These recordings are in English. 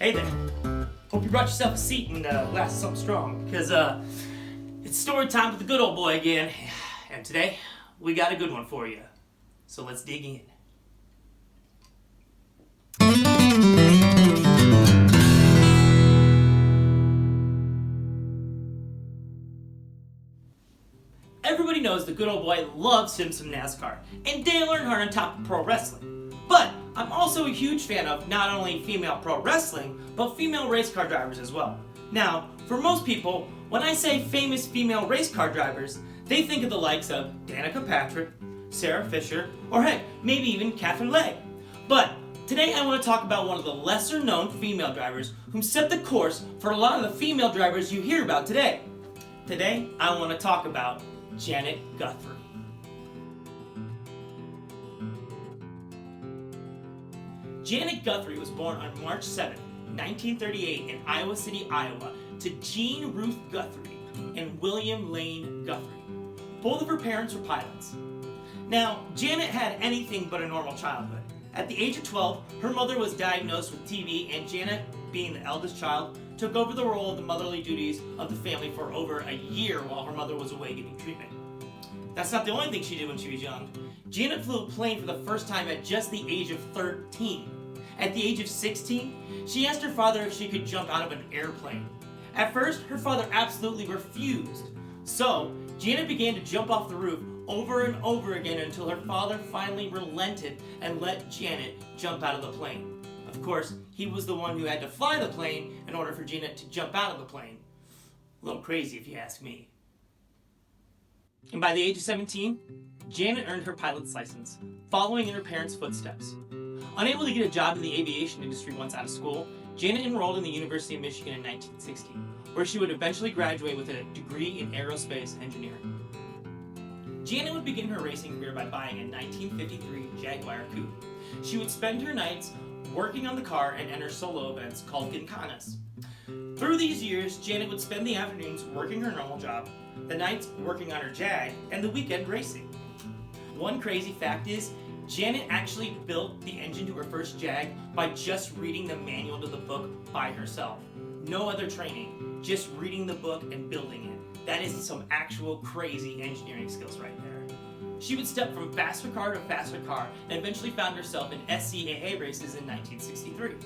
Hey there. Hope you brought yourself a seat and lasted something strong, because it's story time with the good old boy again. And today, we got a good one for you. So let's dig in. Everybody knows the good old boy loves him some NASCAR, and Dale Earnhardt on top of pro wrestling. But I'm also a huge fan of not only female pro wrestling, but female race car drivers as well. Now, for most people, when I say famous female race car drivers, they think of the likes of Danica Patrick, Sarah Fisher, or heck, maybe even Catherine Legge. But today I want to talk about one of the lesser known female drivers who set the course for a lot of the female drivers you hear about today. Today I want to talk about Janet Guthrie. Janet Guthrie was born on March 7, 1938 in Iowa City, Iowa, to Jean Ruth Guthrie and William Lane Guthrie. Both of her parents were pilots. Now, Janet had anything but a normal childhood. At the age of 12, her mother was diagnosed with TB, and Janet, being the eldest child, took over the role of the motherly duties of the family for over a year while her mother was away getting treatment. That's not the only thing she did when she was young. Janet flew a plane for the first time at just the age of 13. At the age of 16, she asked her father if she could jump out of an airplane. At first, her father absolutely refused. So, Janet began to jump off the roof over and over again until her father finally relented and let Janet jump out of the plane. Of course, he was the one who had to fly the plane in order for Janet to jump out of the plane. A little crazy if you ask me. And by the age of 17, Janet earned her pilot's license, following in her parents' footsteps. Unable to get a job in the aviation industry once out of school, Janet enrolled in the University of Michigan in 1960, where she would eventually graduate with a degree in aerospace engineering. Janet would begin her racing career by buying a 1953 Jaguar coupe. She would spend her nights working on the car and enter solo events called gincanas. Through these years, Janet would spend the afternoons working her normal job, the nights working on her Jag, and the weekend racing. One crazy fact is, Janet actually built the engine to her first Jag by just reading the manual to the book by herself. No other training, just reading the book and building it. That is some actual crazy engineering skills right there. She would step from faster car to faster car and eventually found herself in SCAA races in 1963.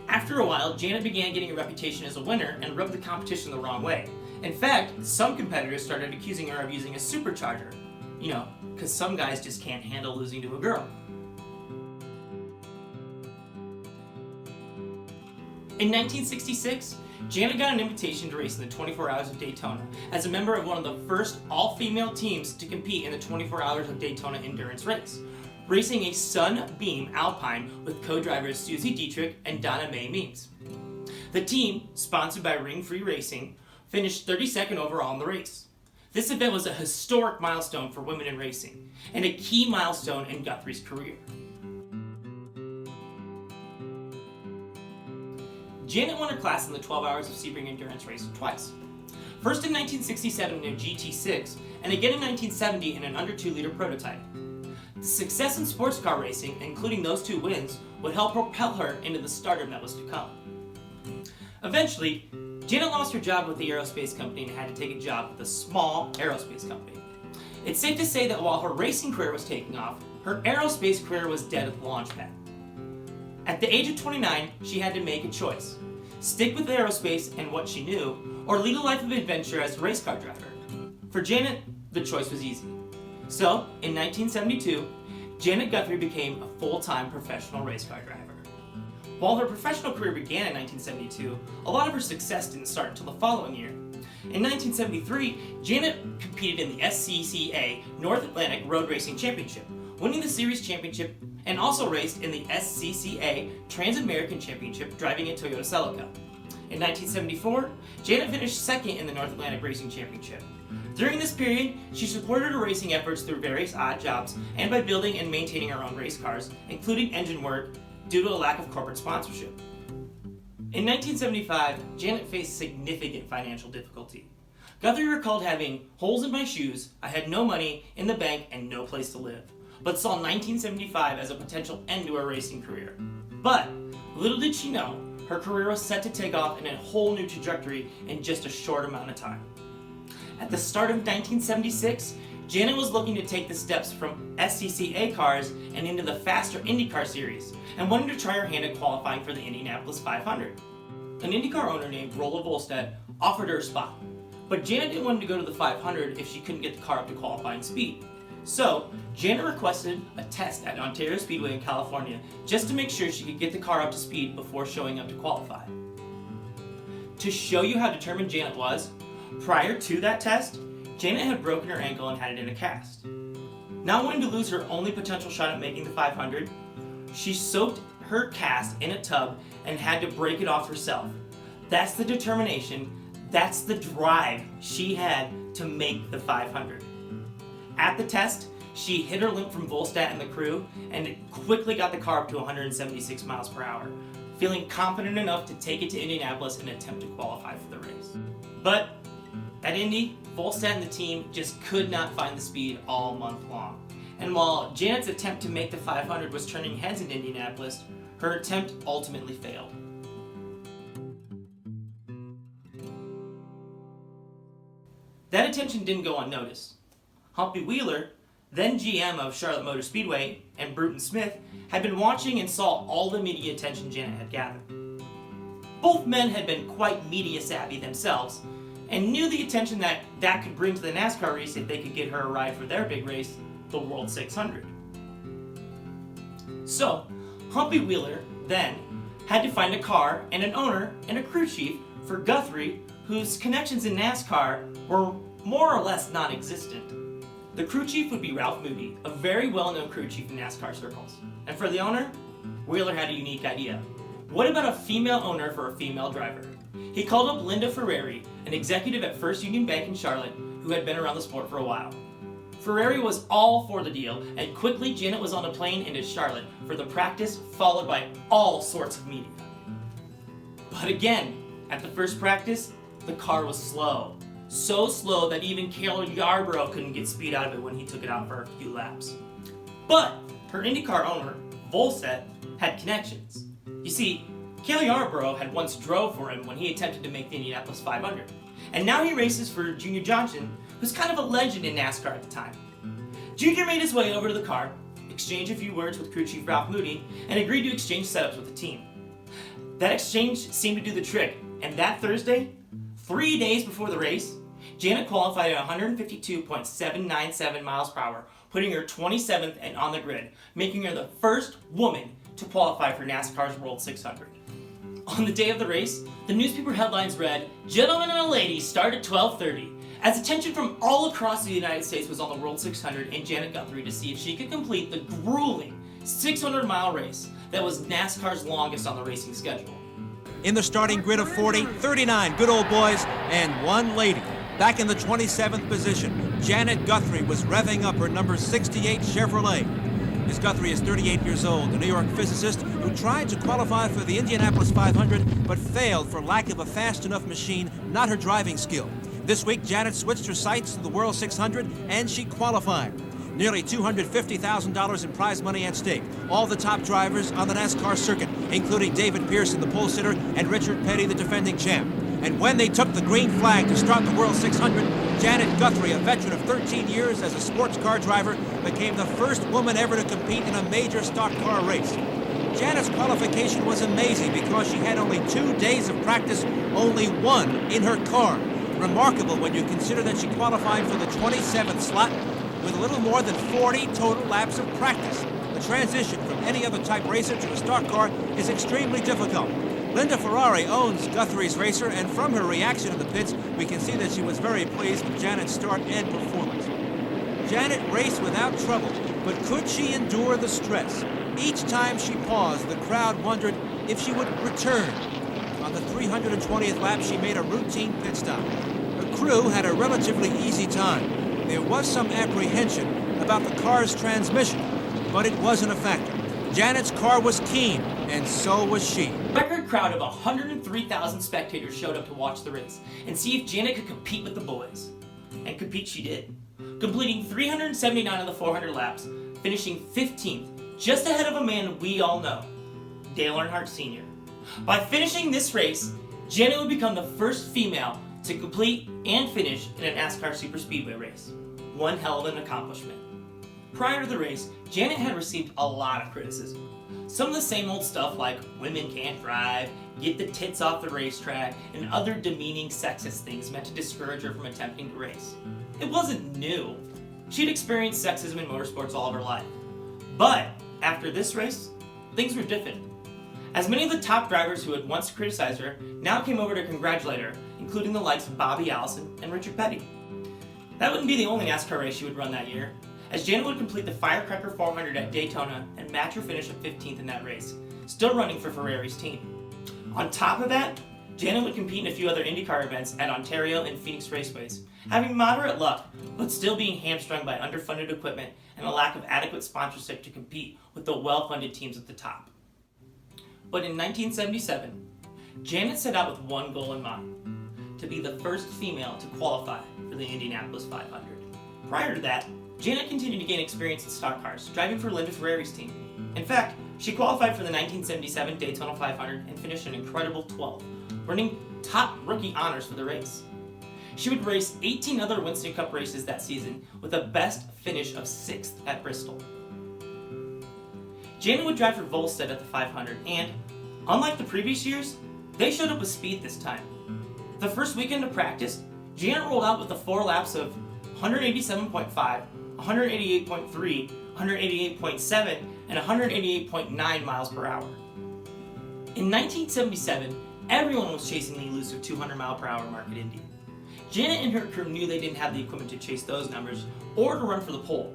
After a while, Janet began getting a reputation as a winner and rubbed the competition the wrong way. In fact, some competitors started accusing her of using a supercharger. You know, because some guys just can't handle losing to a girl. In 1966, Janet got an invitation to race in the 24 Hours of Daytona as a member of one of the first all-female teams to compete in the 24 Hours of Daytona endurance race, racing a Sunbeam Alpine with co-drivers Susie Dietrich and Donna Mae Means. The team, sponsored by Ring Free Racing, finished 32nd overall in the race. This event was a historic milestone for women in racing, and a key milestone in Guthrie's career. Janet won her class in the 12 Hours of Sebring endurance race twice. First in 1967 in a GT6, and again in 1970 in an under 2-liter prototype. The success in sports car racing, including those two wins, would help propel her into the stardom that was to come. Eventually, Janet lost her job with the aerospace company and had to take a job with a small aerospace company. It's safe to say that while her racing career was taking off, her aerospace career was dead at the launch pad. At the age of 29, she had to make a choice: stick with aerospace and what she knew, or lead a life of adventure as a race car driver. For Janet, the choice was easy. So, in 1972, Janet Guthrie became a full-time professional race car driver. While her professional career began in 1972, a lot of her success didn't start until the following year. In 1973, Janet competed in the SCCA North Atlantic Road Racing Championship, winning the series championship, and also raced in the SCCA Trans-American Championship driving a Toyota Celica. In 1974, Janet finished second in the North Atlantic Racing Championship. During this period, she supported her racing efforts through various odd jobs and by building and maintaining her own race cars, including engine work, due to a lack of corporate sponsorship. In 1975, Janet faced significant financial difficulty. Guthrie recalled having holes in my shoes, I had no money in the bank, and no place to live, but saw 1975 as a potential end to her racing career. But Little did she know, her career was set to take off in a whole new trajectory in just a short amount of time. At the start of 1976, Janet was looking to take the steps from SCCA cars and into the faster IndyCar series, and wanted to try her hand at qualifying for the Indianapolis 500. An IndyCar owner named Rolla Volstead offered her a spot, but Janet didn't want to go to the 500 if she couldn't get the car up to qualifying speed. So, Janet requested a test at Ontario Speedway in California just to make sure she could get the car up to speed before showing up to qualify. To show you how determined Janet was, prior to that test, Janet had broken her ankle and had it in a cast. Not wanting to lose her only potential shot at making the 500, she soaked her cast in a tub and had to break it off herself. That's the determination, that's the drive she had to make the 500. At the test, she hid her limp from Volstead and the crew and quickly got the car up to 176 miles per hour, feeling confident enough to take it to Indianapolis and attempt to qualify for the race. But at Indy, Volstead and the team just could not find the speed all month long. And while Janet's attempt to make the 500 was turning heads in Indianapolis, her attempt ultimately failed. That attention didn't go unnoticed. Humpy Wheeler, then GM of Charlotte Motor Speedway, and Bruton Smith had been watching and saw all the media attention Janet had gathered. Both men had been quite media savvy themselves, and knew the attention that could bring to the NASCAR race if they could get her a ride for their big race, the World 600. So, Humpy Wheeler then had to find a car and an owner and a crew chief for Guthrie, whose connections in NASCAR were more or less non-existent. The crew chief would be Ralph Moody, a very well-known crew chief in NASCAR circles. And for the owner, Wheeler had a unique idea. What about a female owner for a female driver? He called up Linda Ferrari, an executive at First Union Bank in Charlotte, who had been around the sport for a while. Ferrari was all for the deal, and quickly Janet was on a plane into Charlotte for the practice, followed by all sorts of media. But again, at the first practice, the car was slow. So slow that even Cale Yarborough couldn't get speed out of it when he took it out for a few laps. But her IndyCar owner, Volstead, had connections. You see, Cale Yarborough had once drove for him when he attempted to make the Indianapolis 500. And now he races for Junior Johnson, who's kind of a legend in NASCAR at the time. Junior made his way over to the car, exchanged a few words with crew chief Ralph Moody, and agreed to exchange setups with the team. That exchange seemed to do the trick, and that Thursday, 3 days before the race, Janet qualified at 152.797 miles per hour, putting her 27th and on the grid, making her the first woman to qualify for NASCAR's World 600. On the day of the race, the newspaper headlines read, "Gentlemen and ladies, start at 12:30. As attention from all across the United States was on the World 600 and Janet Guthrie to see if she could complete the grueling 600-mile race that was NASCAR's longest on the racing schedule. In the starting grid of 40, 39 good old boys and one lady. Back in the 27th position, Janet Guthrie was revving up her number 68 Chevrolet. Ms. Guthrie is 38 years old, a New York physicist who tried to qualify for the Indianapolis 500 but failed for lack of a fast enough machine, not her driving skill. This week, Janet switched her sights to the World 600 and she qualified. Nearly $250,000 in prize money at stake. All the top drivers on the NASCAR circuit, including David Pearson, the pole sitter, and Richard Petty, the defending champ. And when they took the green flag to start the World 600, Janet Guthrie, a veteran of 13 years as a sports car driver, became the first woman ever to compete in a major stock car race. Janet's qualification was amazing because she had only 2 days of practice, only one in her car. Remarkable when you consider that she qualified for the 27th slot with a little more than 40 total laps of practice. The transition from any other type racer to a stock car is extremely difficult. Linda Ferrari owns Guthrie's racer, and from her reaction in the pits, we can see that she was very pleased with Janet's start and performance. Janet raced without trouble, but could she endure the stress? Each time she paused, the crowd wondered if she would return. On the 320th lap, she made a routine pit stop. Her crew had a relatively easy time. There was some apprehension about the car's transmission, but it wasn't a factor. Janet's car was keen, and so was she. A record crowd of 103,000 spectators showed up to watch the race and see if Janet could compete with the boys. And compete she did, completing 379 of the 400 laps, finishing 15th, just ahead of a man we all know, Dale Earnhardt Sr. By finishing this race, Janet would become the first female to complete and finish in a NASCAR Superspeedway race. One hell of an accomplishment. Prior to the race, Janet had received a lot of criticism. Some of the same old stuff like women can't drive, get the tits off the racetrack, and other demeaning sexist things meant to discourage her from attempting to race. It wasn't new. She'd experienced sexism in motorsports all of her life. But after this race, things were different. As many of the top drivers who had once criticized her now came over to congratulate her, including the likes of Bobby Allison and Richard Petty. That wouldn't be the only NASCAR race she would run that year, as Janet would complete the Firecracker 400 at Daytona and match her finish of 15th in that race, still running for Ferrari's team. On top of that, Janet would compete in a few other IndyCar events at Ontario and Phoenix raceways, having moderate luck, but still being hamstrung by underfunded equipment and a lack of adequate sponsorship to compete with the well-funded teams at the top. But in 1977, Janet set out with one goal in mind: to be the first female to qualify for the Indianapolis 500. Prior to that, Janet continued to gain experience in stock cars, driving for Linda Ferrari's team. In fact, she qualified for the 1977 Daytona 500 and finished an incredible 12th, earning top rookie honors for the race. She would race 18 other Winston Cup races that season, with a best finish of 6th at Bristol. Janet would drive for Volstead at the 500, and, unlike the previous years, they showed up with speed this time. The first weekend of practice, Janet rolled out with the 4 laps of 187.5, 188.3, 188.7, and 188.9 miles per hour. In 1977, everyone was chasing the elusive 200 mile per hour mark at Indy. Janet and her crew knew they didn't have the equipment to chase those numbers or to run for the pole,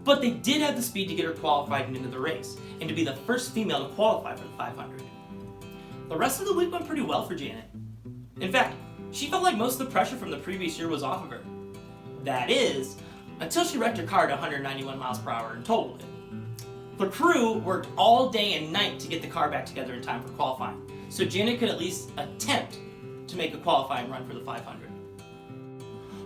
but they did have the speed to get her qualified and into the race, and to be the first female to qualify for the 500. The rest of the week went pretty well for Janet. In fact, she felt like most of the pressure from the previous year was off of her. That is, until she wrecked her car to 191 miles per hour and totaled it. The crew worked all day and night to get the car back together in time for qualifying, so Janet could at least attempt to make a qualifying run for the 500.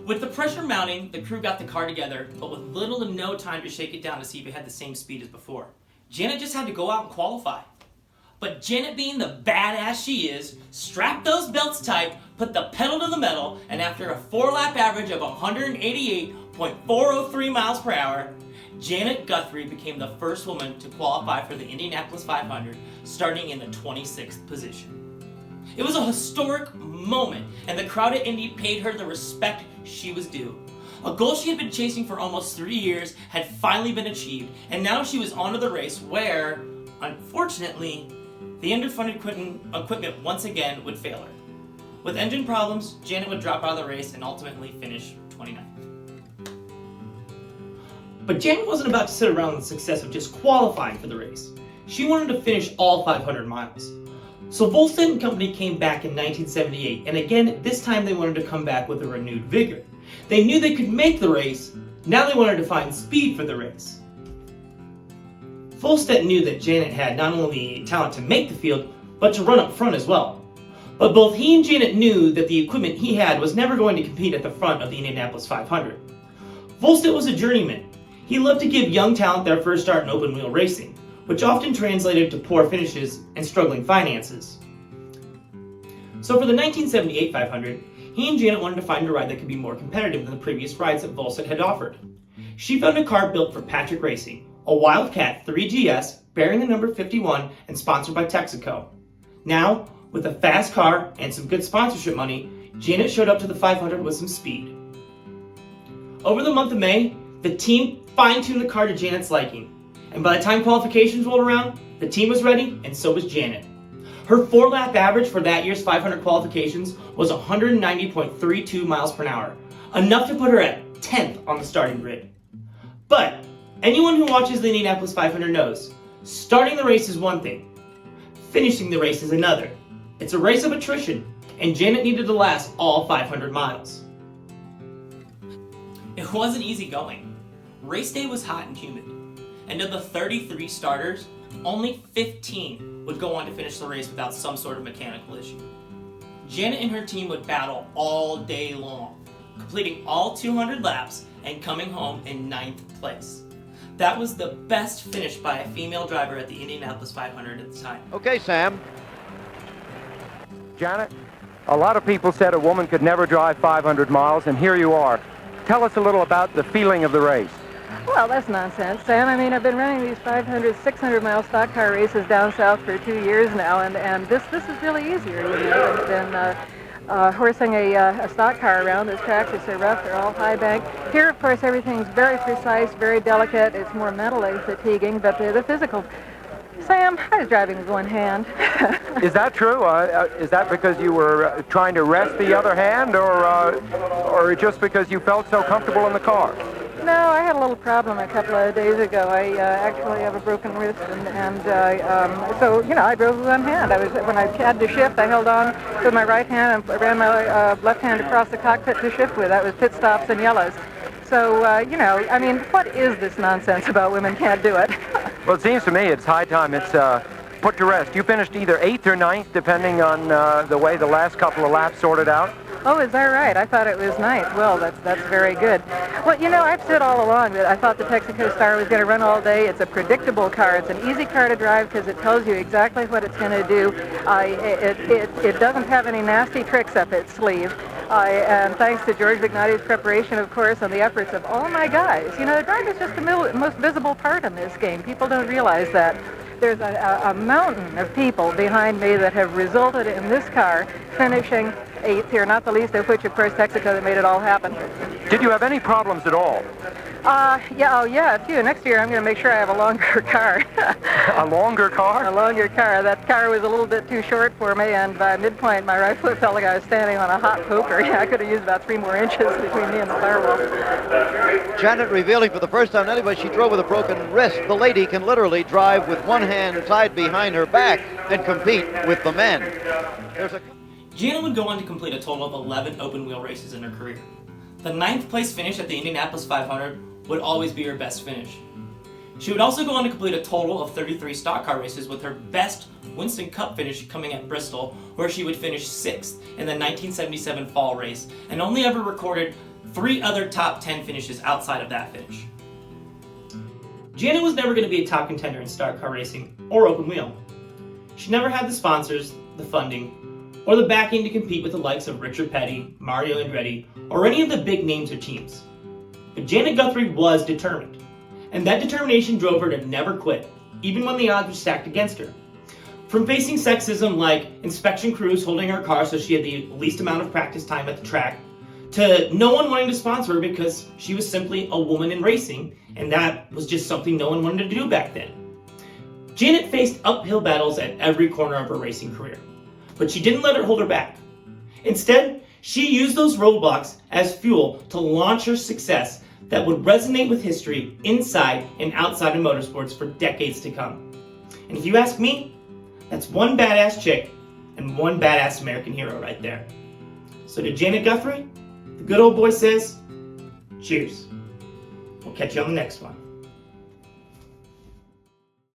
With the pressure mounting, the crew got the car together, but with little to no time to shake it down to see if it had the same speed as before. Janet just had to go out and qualify. But Janet, being the badass she is, strapped those belts tight, put the pedal to the metal, and after a 4-lap average of 188.403 miles per hour, Janet Guthrie became the first woman to qualify for the Indianapolis 500, starting in the 26th position. It was a historic moment, and the crowd at Indy paid her the respect she was due. A goal she had been chasing for almost 3 years had finally been achieved, and now she was onto the race where, unfortunately, the underfunded equipment once again would fail her. With engine problems, Janet would drop out of the race and ultimately finish 29th. But Janet wasn't about to sit around with the success of just qualifying for the race. She wanted to finish all 500 miles. So Volstead & Company came back in 1978, and again, this time they wanted to come back with a renewed vigor. They knew they could make the race, now they wanted to find speed for the race. Volstead knew that Janet had not only the talent to make the field, but to run up front as well. But both he and Janet knew that the equipment he had was never going to compete at the front of the Indianapolis 500. Volstead was a journeyman. He loved to give young talent their first start in open-wheel racing, which often translated to poor finishes and struggling finances. So for the 1978 500, he and Janet wanted to find a ride that could be more competitive than the previous rides that Volstead had offered. She found a car built for Patrick Racing, a Wildcat 3GS bearing the number 51 and sponsored by Texaco. Now, with a fast car and some good sponsorship money, Janet showed up to the 500 with some speed. Over the month of May, the team fine-tuned the car to Janet's liking, and by the time qualifications rolled around, the team was ready, and so was Janet. Her 4-lap average for that year's 500 qualifications was 190.32 miles per hour, enough to put her at 10th on the starting grid. But anyone who watches the Indianapolis 500 knows, starting the race is one thing, finishing the race is another. It's a race of attrition, and Janet needed to last all 500 miles. It wasn't easy going. Race day was hot and humid, and of the 33 starters, only 15 would go on to finish the race without some sort of mechanical issue. Janet and her team would battle all day long, completing all 200 laps and coming home in 9th place. That was the best finish by a female driver at the Indianapolis 500 at the time. Okay, Sam. Janet, a lot of people said a woman could never drive 500 miles, and here you are. Tell us a little about the feeling of the race. Well, that's nonsense, Sam. I mean, I've been running these 500, 600-mile stock car races down south for 2 years now, and this is really easier, you know, than horsing a stock car around. Those tracks are so rough, they're all high bank. Here, of course, everything's very precise, very delicate. It's more mentally fatiguing, but the physical... Sam, I was driving with one hand. Is that true? Is that because you were trying to rest the other hand, or just because you felt so comfortable in the car? No, I had a little problem a couple of days ago. I actually have a broken wrist, and so, you know, I drove with one hand. When I had to shift, I held on with my right hand and ran my left hand across the cockpit to shift with. That was pit stops and yellows. So, you know, I mean, what is this nonsense about women can't do it? Well, it seems to me it's high time it's put to rest. You finished either 8th or 9th, depending on the way the last couple of laps sorted out. Oh, is that right? I thought it was 9th. Well, that's very good. Well, you know, I've said all along that I thought the Texaco Star was going to run all day. It's a predictable car. It's an easy car to drive because it tells you exactly what it's going to do. It doesn't have any nasty tricks up its sleeve. And thanks to George Vignotti's preparation, of course, and the efforts of all my guys. You know, the drive is just the most visible part in this game. People don't realize that. There's a mountain of people behind me that have resulted in this car finishing 8th here, not the least of which, of course, Texaco that made it all happen. Did you have any problems at all? Yeah, a few. Next year I'm going to make sure I have a longer car. A longer car? A longer car. That car was a little bit too short for me, and by midpoint my right foot felt like I was standing on a hot poker. Yeah, I could have used about 3 more inches between me and the firewall. Janet revealing for the first time anybody she drove with a broken wrist. The lady can literally drive with one hand tied behind her back and compete with the men. Janet would go on to complete a total of 11 open-wheel races in her career. The 9th place finish at the Indianapolis 500 would always be her best finish. She would also go on to complete a total of 33 stock car races, with her best Winston Cup finish coming at Bristol, where she would finish 6th in the 1977 fall race, and only ever recorded 3 other top 10 finishes outside of that finish. Janet was never going to be a top contender in stock car racing or open wheel. She never had the sponsors, the funding, or the backing to compete with the likes of Richard Petty, Mario Andretti, or any of the big names or teams. But Janet Guthrie was determined, and that determination drove her to never quit, even when the odds were stacked against her. From facing sexism like inspection crews holding her car so she had the least amount of practice time at the track, to no one wanting to sponsor her because she was simply a woman in racing, and that was just something no one wanted to do back then. Janet faced uphill battles at every corner of her racing career, but she didn't let it hold her back. Instead, she used those roadblocks as fuel to launch her success that would resonate with history inside and outside of motorsports for decades to come. And if you ask me, that's one badass chick and one badass American hero right there. So to Janet Guthrie, the good old boy says, cheers. We'll catch you on the next one.